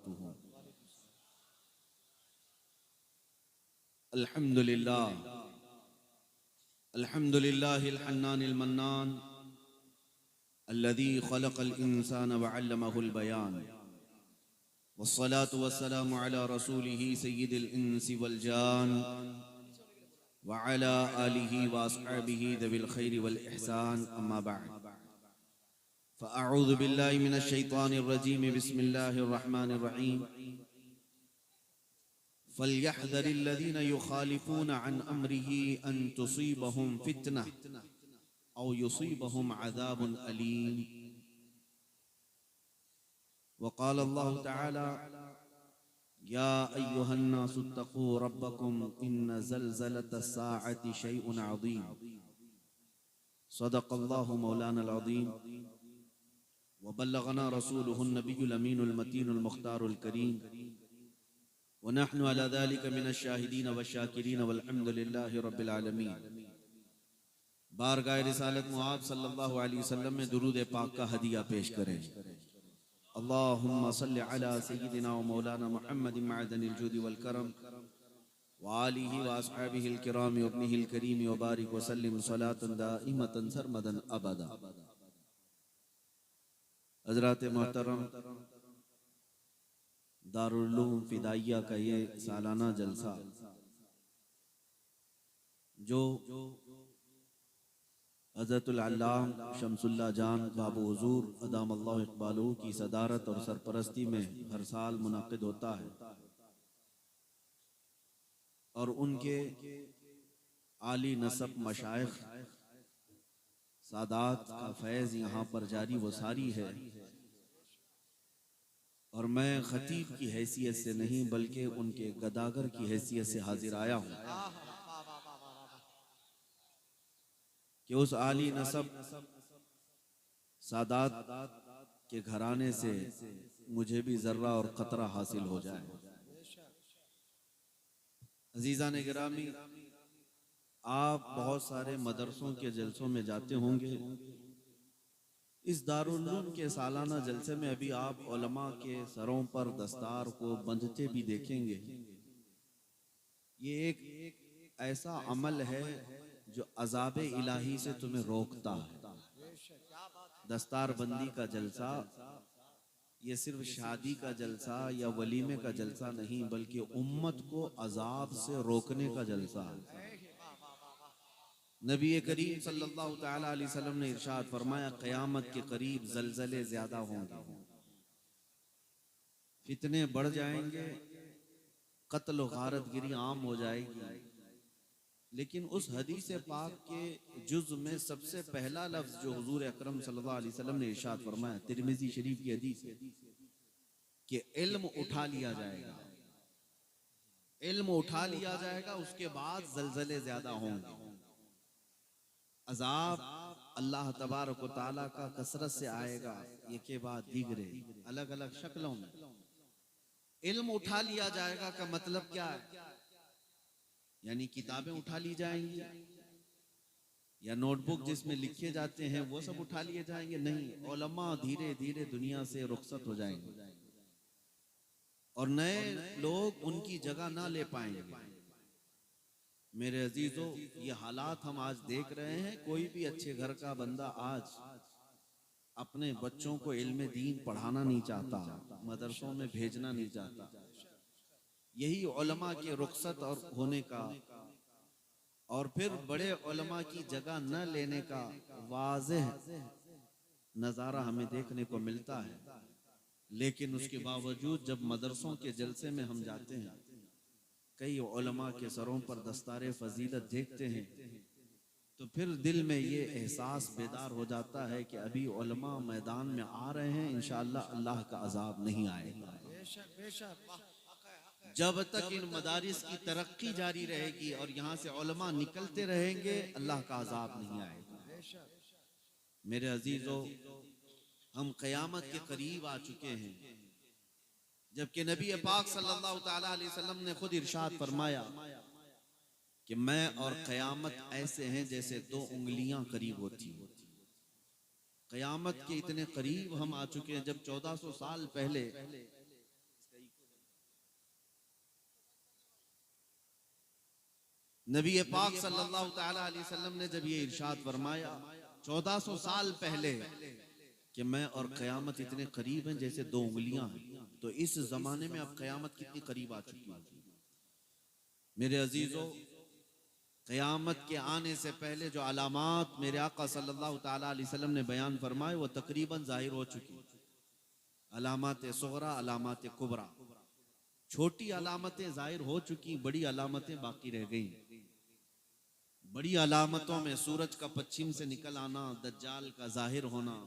वबरकातुहू। अल्हम्दुलिल्लाह अल्हम्दुलिल्लाहिल हन्नानिल मन्नान अल्लज़ी खलक़ल इंसान व अल्लमहुल बयान वस्सलातु वस्सलामु अला रसूलिही सय्यिदिल इंसी वल जान व अला आलिही व अस्हाबिही ज़िल खैरि वल इहसान अम्मा बअद फ़अऊज़ु बिल्लाहि मिनश शैतानिर रजीम बिस्मिल्लाहिर रहमानिर रहीम फल्यहज़रिल्लज़ीना युखालिफ़ूना अन अम्रिही अन तुसीबहुम फितनह औ युसीबहुम अज़ाबुन अलीम। वक़ाल अल्लाहु तआला या अय्युहन्नासुत्तक़ू रब्बकुम इन्न ज़लज़लतस्साअति शैउन अज़ीम। सदक़ल्लाहु मौलानाल अज़ीम व बल्लगना रसूलुहुन नबियुल अमीनुल मतीनुल मुख्तारुल करीम व नहनु अला ज़ालिका मिनश शाहिदीन व शाकिरीन वल्हम्दुलिल्लाहि रब्बिल आलमीन। बारगाह रिसालत मुआब सल्लल्लाहु अलैहि वसल्लम में दुरूद पाक का हदिया पेश करें। अल्लाहुम्मा सल्लि अला सय्यिदिना व मौलाना मुहम्मदिन मअदनिल जूदि वल करम व आलिहि व अस्हाबिहिल किराम व इब्निहिल करीम व बारिक व सल्लिम सलातन दाइमतन सरमदन अबदा। हज़रात मोहतरम, दारुल उलूम फिदाइया का ये सालाना जलसा जो हज़रतुल अल्लाम शम्सुल्लाह जान बाबू हुज़ूर अदामल्लाहु इक़बालहू की सदारत और सरपरस्ती में हर साल मुनक़िद होता है और उनके आली नसब मशाइख सादात का फैज़ यहाँ पर जारी व सारी है। और मैं खतीब की हैसियत से नहीं बल्कि उनके गदागर की हैसियत से हाजिर आया हूँ कि उस आली नसब सादात के घराने से मुझे भी जर्रा और कतरा हासिल हो जाए। अजीज़ान गिरामी, आप बहुत सारे मदरसों के जलसों में जाते होंगे। इस दारुल उलूम के सालाना जलसे में अभी आप उलमा के सरों पर दस्तार को बंधते भी देखेंगे। ये एक ऐसा अमल है जो अज़ाब इलाही से तुम्हें रोकता है। दस्तार बंदी का जलसा ये सिर्फ शादी का जलसा या वलीमे का जलसा नहीं बल्कि उम्मत को अजाब से रोकने का जलसा है। नबी करीम सल्लल्लाहु तआला अलैहि वसल्लम ने इरशाद फरमाया, क़यामत के करीब ज़लज़ले ज्यादा होंगे, फितने बढ़ जाएंगे, कत्ल और गारतगिरी आम हो जाएगी। लेकिन उस हदीस पाक के जुज़ में सबसे पहला लफ्ज़ जो हुज़ूर अकरम सल्लल्लाहु अलैहि वसल्लम ने इरशाद फरमाया, तिरमिज़ी शरीफ की हदीस है कि इल्म उठा लिया जाएगा, इल्म उठा लिया जाएगा, उसके बाद ज़लज़ले ज्यादा होंगे। अज़ाब अल्लाह तबारक व तआला का कसरत से आएगा, ये के बाद दीगरे अलग अलग शक्लों में। इल्म उठा लिया जाएगा का मतलब क्या है? यानी किताबें उठा ली जाएंगी या नोटबुक जिसमें लिखे जाते हैं वो सब उठा लिए जाएंगे? नहीं, उलमा धीरे धीरे दुनिया से रुखसत हो जाएंगे और नए लोग उनकी जगह ना ले पाएंगे। मेरे अजीजों, ये हालात हम आज देख रहे हैं। कोई भी अच्छे घर का बंदा आज अपने बच्चों को इल्म दीन पढ़ाना नहीं चाहता, मदरसों में भेजना नहीं चाहता। यही उलमा के रुखसत और होने का और फिर बड़े उलमा की जगह न लेने का वाज़ेह नज़ारा हमें देखने को मिलता है। लेकिन उसके बावजूद जब मदरसों के जलसे में हम जाते हैं, कई उलमा के सरों पर दस्तारे फजीलत देखते हैं, तो फिर दिल में ये एहसास बेदार हो जाता है कि अभी उलमा मैदान में आ रहे हैं, इंशाअल्लाह अल्लाह का अजाब नहीं आएगा। जब तक इन मदारिस की तरक्की जारी रहेगी और यहाँ से उलमा निकलते रहेंगे, अल्लाह का अजाब नहीं आएगा। मेरे अजीजों, हम क़यामत के करीब आ चुके हैं, जबकि नबी पाक सल्लल्लाहु तआला अलैहि वसल्लम ने खुद इरशाद फरमाया कि मैं और क़यामत ऐसे हैं जैसे दो उंगलियां करीब होती हैं। क़यामत के इतने करीब हम आ चुके हैं। जब 1400 साल पहले नबी पाक सल्लल्लाहु तआला अलैहि वसल्लम ने जब ये इरशाद फरमाया 1400 साल पहले कि मैं और क़यामत इतने करीब हैं जैसे दो उंगलियां हैं, तो इस जमाने में अब क़यामत कितनी करीब आ चुकी है। मेरे अजीजों, क़यामत के आने से पहले जो अलामात मेरे आका सल्लल्लाहु तआला अलैहि वसल्लम ने बयान फरमाए वो तकरीबन जाहिर हो चुकी। अलामात सुगरा, अलामात कुबरा, छोटी अलामतें जाहिर हो चुकी, बड़ी अलामतें बाकी रह गई। बड़ी अलामतों में सूरज का पश्चिम से निकल आना, दज्जाल का जाहिर होना,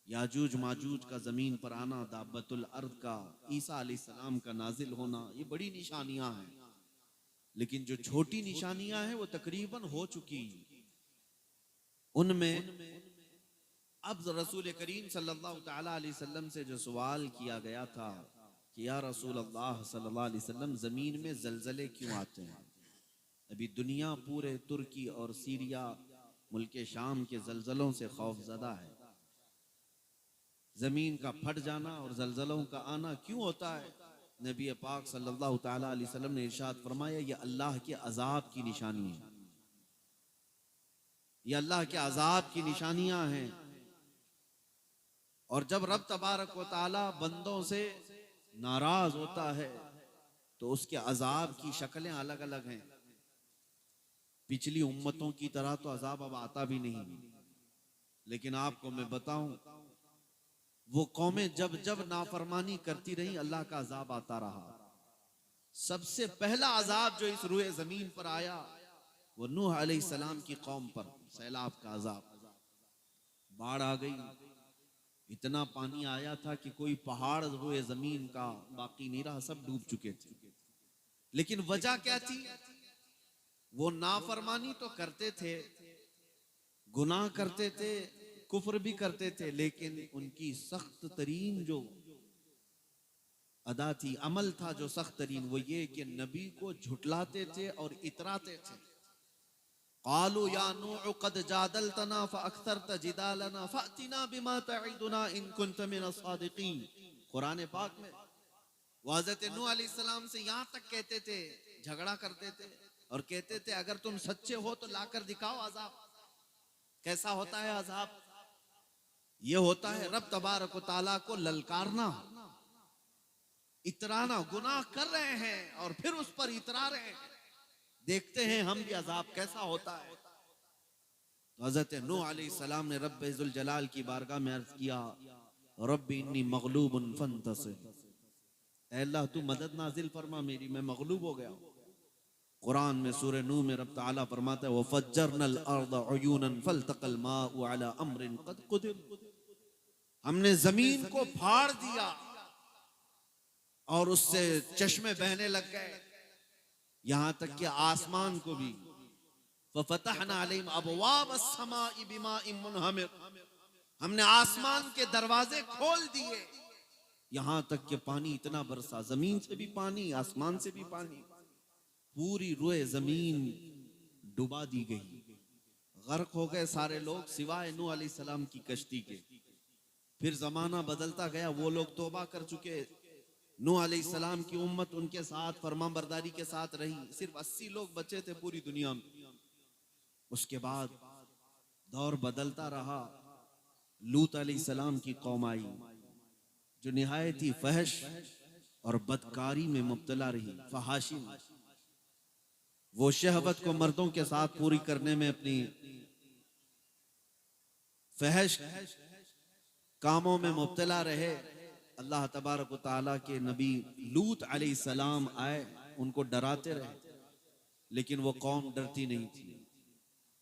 याजूज माजूज का जमीन पर आना, दाबतुल अर्द का, ईसा अलैहिस्सलाम का नाजिल होना, ये बड़ी निशानियां हैं। लेकिन जो छोटी निशानियां हैं वो तकरीबन हो चुकी। उनमें अब रसूल करीम सल्लल्लाहु तआला अलैहि वसल्लम से जो सवाल किया गया था कि या रसूल अल्लाह सल्लल्लाहु अलैहि वसल्लम, जमीन में जलजले क्यों आते हैं? अभी दुनिया पूरे तुर्की और सीरिया, मुल्क शाम के जलजलों से खौफजदा है। जमीन का फट जाना और जलजलों का आना क्यों होता है? नबी पाक सल्लल्लाहु तआला अलैहि वसल्लम ने इरशाद फरमाया, ये अल्लाह के अजाब की निशानी है, ये अल्लाह के अजाब की निशानियां हैं। और जब रब तबारक व तआला बंदों से नाराज होता है तो उसके अजाब की शक्लें अलग अलग हैं। पिछली उम्मतों की तरह तो अजाब अब आता भी नहीं, लेकिन आपको मैं बताऊं, वो कौमें जब जब नाफरमानी करती रही अल्लाह का अजाब आता रहा। सबसे पहला अजाब जो इस रूए जमीन पर आया वो नूह अलैहिस्सलाम की कौम पर, सैलाब का अजाब। बाढ़ आ गई, इतना पानी आया था कि कोई पहाड़ रूए जमीन का बाकी नहीं रहा, सब डूब चुके थे। लेकिन वजह क्या थी? वो नाफरमानी तो करते थे, गुनाह करते थे, कुफ्र भी करते थे, लेकिन उनकी सख्त तरीन जो अदा थी, अमल था जो सख्त तरीन, वो ये कि नबी को झुटलाते थे और इतराते थे। क़ालू या नूह क़द जादलतना फ़अक्सरत जिदालना फ़अतिना बिमा तईदुना इन कुन्त मिनस सादिक़ीन। कुरान पाक में वो हज़रत नूह अलैहिस्सलाम से यहाँ तक कहते थे, झगड़ा करते थे और कहते थे अगर तुम सच्चे हो तो लाकर दिखाओ अजाब। कैसा होता है अजाब? ये होता है रब तबारक व तआला को ललकारना, इतराना। गुनाह कर रहे हैं और फिर उस पर इतरा रहे हैं, देखते हैं हम भी अजाब कैसा होता है। तो हजरत नूह अलैहिस्सलाम ने रब्ब इज़्ज़ुल जलाल की बारगाह में अर्ज किया, रब्बी इन्नी मग़लूबुन फंतसिर, ऐ अल्लाह तू मदद नाजिल फरमा मेरी, मैं मग़लूब हो गया। कुरान में सूरह नूह में रब ताला फरमाता है वफ़ज्जरनल अर्द उयूनन फल्तक़ल माउ अला अम्रिन क़द क़ुदिर, हमने जमीन को फाड़ दिया और उससे चश्मे बहने लग गए, यहां तक कि आसमान को भी। फ़फ़तहना अलैहिम अबवाब अस्समाइ बिमाइन मुनहमिर, हमने आसमान के दरवाजे खोल दिए, यहां तक कि पानी इतना बरसा, जमीन से भी पानी, आसमान से भी पानी, पूरी रुए जमीन डुबा दी गई, गर्क हो गए सारे लोग सिवाय नूह अलैहिस्सलाम की कश्ती के। फिर जमाना बदलता गया, वो लोग तौबा कर चुके, नूह अलैहिस्सलाम की उम्मत उनके साथ फरमाबरदारी के साथ रही, सिर्फ 80 लोग बचे थे पूरी दुनिया में। उसके बाद दौर बदलता रहा, लूत अलैहिस्सलाम की कौम आई जो निहायत ही फहश और बदकारी में मुब्तला रही, फहाशी में। वो शहवत को मर्दों के साथ पूरी करने में अपनी फहश कामों में मुब्तला रहे। अल्लाह तबारक व तआला के नबी लूत अलैहिस्सलाम आए, उनको डराते रहे, लेकिन वो कौम डरती नहीं थी,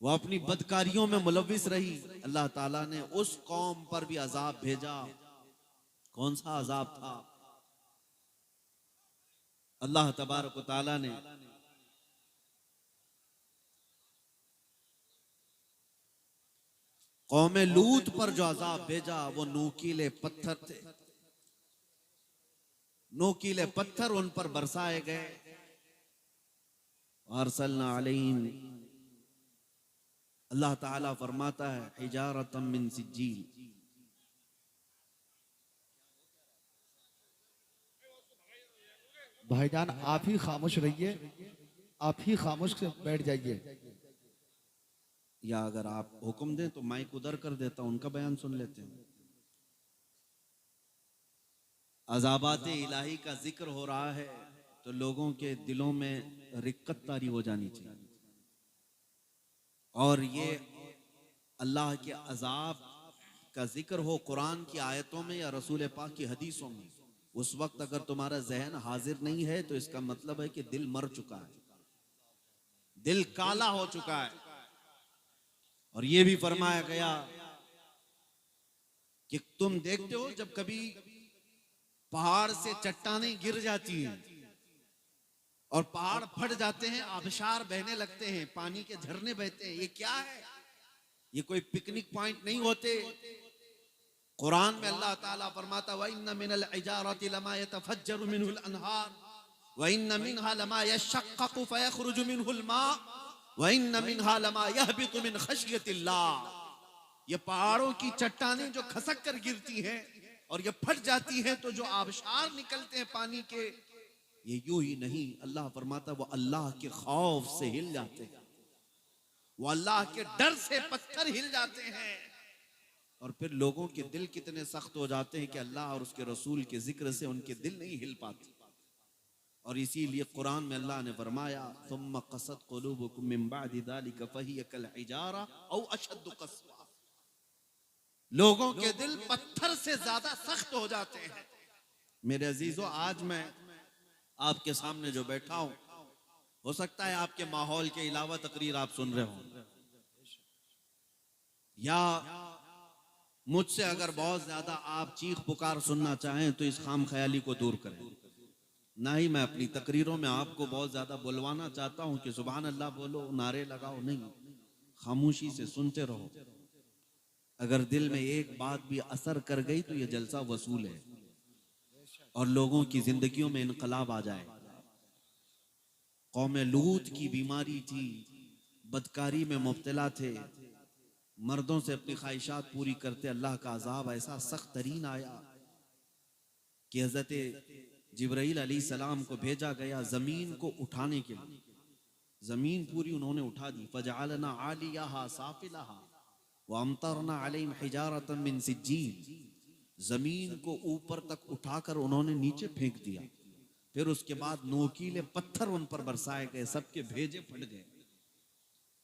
वो अपनी बदकारियों में मुलव्विस रही। अल्लाह ताला ने उस कौम पर भी अजाब भेजा। कौन सा अजाब था? अल्लाह तबारक व तआला ने कौम लूत पर जो अजाब भेजा वो नोकीले पत्थर थे, नोकीले पत्थर उन पर बरसाए गए। अरसलना अलैहिम, अल्लाह ताला फरमाता है हिजारतम मिन सिज्जील, भाईजान आप ही खामोश रहिए, आप ही खामोश से बैठ जाइए। या अगर आप हुक्म दें तो माइक उधर कर देता हूं, उनका बयान सुन लेते हैं। अज़ाबात इलाही का जिक्र हो रहा है तो लोगों के दिलों में रिक्कत तारी हो जानी चाहिए। और ये अल्लाह के अजाब का जिक्र हो कुरान की आयतों में या रसूल पाक की हदीसों में, उस वक्त अगर तुम्हारा जहन हाजिर नहीं है तो इसका मतलब है कि दिल मर चुका है, दिल काला हो चुका है। और ये भी फरमाया गया कि तुम देखते हो जब कभी पहाड़ से चट्टानें गिर जाती हैं और पहाड़ फट जाते हैं, आबशार बहने लगते हैं, पानी के झरने बहते हैं, ये क्या है? ये कोई पिकनिक पॉइंट नहीं होते। कुरान में अल्लाह ताला फरमाता व इन्न मिनल इजारति लमा यतफज्जरु मिनहुल अनहार व इन्न मिनहा लमा यशक्ककु फयखरुजु मिनहुल मा व इन्न मिनहा लमा यहबितु मिन खशियतिल्लाह। ये पहाड़ों की चट्टानें जो खसक कर गिरती हैं और ये फट जाती हैं तो जो आबशार निकलते हैं पानी के, ये यूं ही नहीं, अल्लाह फरमाता वो अल्लाह के खौफ से हिल जाते हैं, वो अल्लाह के डर से पत्थर हिल जाते हैं। और फिर लोगों के दिल कितने सख्त हो जाते हैं कि अल्लाह और उसके रसूल के जिक्र से उनके दिल नहीं हिल पाते। और इसीलिए कुरान में अल्लाह ने फरमाया सुम्मा क़सत क़ुलूबुकुम मिन बअदि ज़ालिका फ़हिय कल हिजारा औ अशद्दु क़स्वा। लोगों के दिल पत्थर से ज्यादा सख्त हो जाते हैं। मेरे अजीजों, आज मैं आपके सामने जो बैठा हूं, हो सकता है आपके माहौल के अलावा तकरीर आप सुन रहे हो, या मुझसे अगर बहुत ज्यादा आप चीख पुकार सुनना चाहें तो इस खाम ख्याली को दूर करें। ना ही मैं अपनी तकरीरों में आपको बहुत ज्यादा बुलवाना चाहता हूं कि सुभान अल्लाह बोलो, नारे लगाओ, नहीं, खामोशी से सुनते रहो। अगर दिल में एक बात भी असर कर गई तो यह जलसा वसूल है और लोगों की जिंदगियों में इनकलाब आ जाए। कौम लूत की बीमारी थी, बदकारी में मुब्तला थे, मर्दों से अपनी ख्वाहिशात पूरी करते, अल्लाह का अजाब ऐसा सख्त तरीन आया कि हजरत जिब्राइल अलैहिस्सलाम को भेजा गया जमीन को उठाने के लिए। जमीन पूरी उन्होंने उठा दी। फजअलना आलियाहा साफिलहा व अमतरना अलैहिम हिजारतम मिन सिज्जील। जमीन को ऊपर तक उठाकर उन्होंने नीचे फेंक दिया। फिर उसके बाद नोकीले पत्थर उन पर बरसाए गए, सबके भेजे फट गए।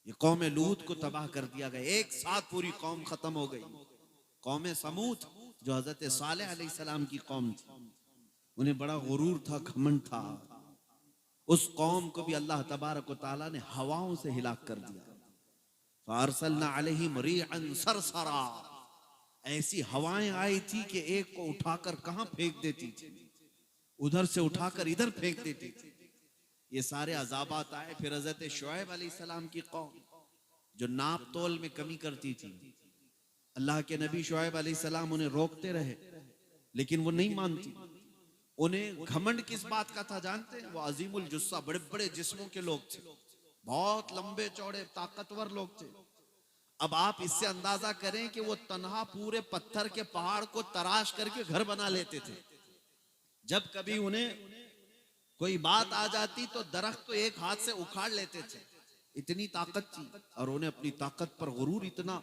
ये कौम लूत को तबाह कर दिया गया, एक साथ पूरी कौम खत्म हो गई। कौम समूद जो हजरत सालेह अलैहिस्सलाम की कौम थी, उन्हें बड़ा गुरूर था, घमंड था। उस कौम को भी अल्लाह तबारक व तआला ने हवाओं से हिलाक कर दिया। फारसलना अलैहिम रिअन सरसरा। ऐसी हवाएं आई थी कि एक को उठाकर कहां फेंक देती थी, उधर से उठाकर इधर फेंक देती थी। ये सारे अजाबात आए। फिर हजरत शुएब अलैहिस्सलाम की कौम जो नाप तोल में कमी करती थी, अल्लाह के नबी शुएब अलैहिस्सलाम उन्हें रोकते रहे लेकिन वो नहीं मानती। उन्हें घमंड किस बात का था जानते हैं? वो अजीमुल जुस्सा, बड़े बड़े जिस्मों के लोग थे, बहुत लंबे चौड़े ताकतवर लोग थे। अब आप इससे अंदाजा करें कि वो तन्हा पूरे पत्थर के पहाड़ को तराश करके घर बना लेते थे। जब कभी उन्हें कोई बात आ जाती तो दरख्त तो एक हाथ से उखाड़ लेते थे, इतनी ताकत थी। और उन्हें अपनी ताकत पर गुरूर इतना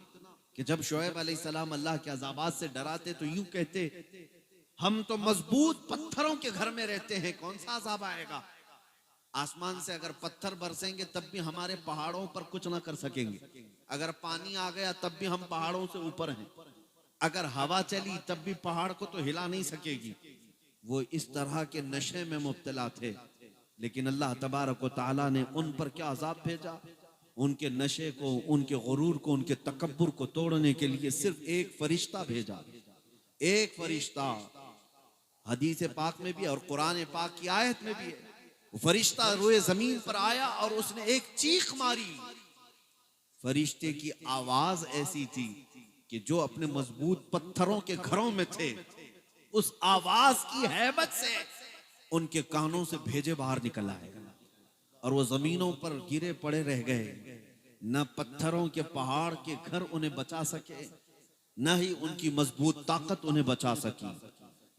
कि जब शुएब अलैहिस्सलाम अल्लाह के अजाबात से डराते तो यूं कहते, हम तो मजबूत पत्थरों के घर में रहते हैं, कौन सा अजाब आएगा? आसमान से अगर पत्थर बरसेंगे तब भी हमारे पहाड़ों पर कुछ ना कर सकेंगे। अगर पानी आ गया तब भी हम पहाड़ों से ऊपर हैं। अगर हवा चली तब भी पहाड़ को तो हिला नहीं सकेगी। वो इस तरह के नशे में मुब्तला थे। लेकिन अल्लाह तबारक व तआला ने उन पर क्या अजाब भेजा? उनके नशे को, उनके गुरूर को, उनके तकब्बुर को तोड़ने के लिए सिर्फ एक फरिश्ता भेजा। एक फरिश्ता हदीस पाक में भी और कुरान पाक की आयत में भी है। वो फरिश्ता रोए जमीन पर आया और उसने एक चीख मारी। फरिश्ते की आवाज ऐसी थी कि जो अपने मजबूत पत्थरों के घरों में थे, उस आवाज की हैबत से उनके कानों से भेजे बाहर निकल आए और वो जमीनों पर गिरे पड़े रह गए। न पत्थरों के पहाड़ के घर उन्हें बचा सके, न ही उनकी मजबूत ताकत उन्हें बचा सकी।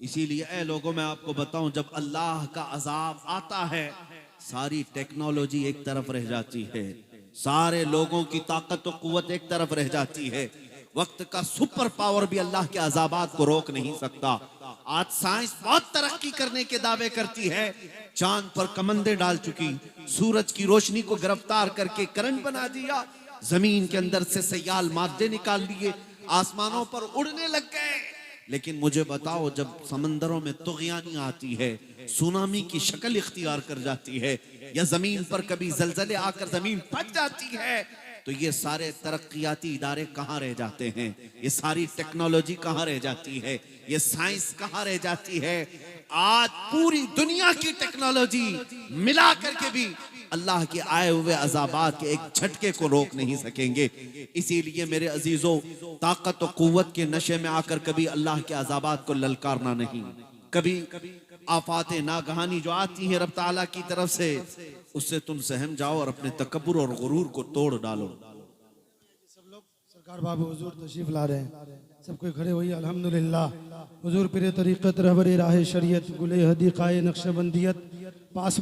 इसीलिए ऐ लोगों, मैं आपको बताऊं, जब अल्लाह का अजाब आता है सारी टेक्नोलॉजी एक तरफ रह जाती है, सारे लोगों की ताकत और कुव्वत एक तरफ रह जाती है। वक्त का सुपर पावर भी अल्लाह के अजाबात को रोक नहीं सकता। आज साइंस बहुत तरक्की करने के दावे करती है, चांद पर कमंदे डाल चुकी, सूरज की रोशनी को गिरफ्तार करके करंट बना दिया, जमीन के अंदर से सयाल मादे निकाल लिए, आसमानों पर उड़ने लग गए। लेकिन मुझे बताओ, जब समंदरों में तुग़यानी आती है, सुनामी की शक्ल इख्तियार कर जाती है, या जमीन पर कभी जलजले आकर जमीन फट जाती है, तो ये सारे तरक्कियाती इदारे कहाँ रह जाते हैं? ये सारी टेक्नोलॉजी कहाँ रह जाती है? ये साइंस कहाँ रह जाती है? आज पूरी दुनिया की टेक्नोलॉजी मिला करके भी अल्लाह के आए हुए अजाबात के एक झटके को रोक नहीं सकेंगे। इसीलिए मेरे अजीजों, ताकत और कुव्वत के नशे में आकर कभी अल्लाह के अजाबात को ललकारना नहीं। कभी आफाते नागहानी जो आती है रब ताला की तरफ से, उससे तुम सहम जाओ और अपने तकब्बुर और गुरूर को तोड़ डालो। सब लोग सरकार बाबू हुजूर तशरीफ ला रहे हैं, सब कोई खड़े हुई। अल्हम्दुलिल्लाह हुजूर पीर तरीक़त रहबर राह शरीयत गुले हदीक़ाए नक्शबंदियत पास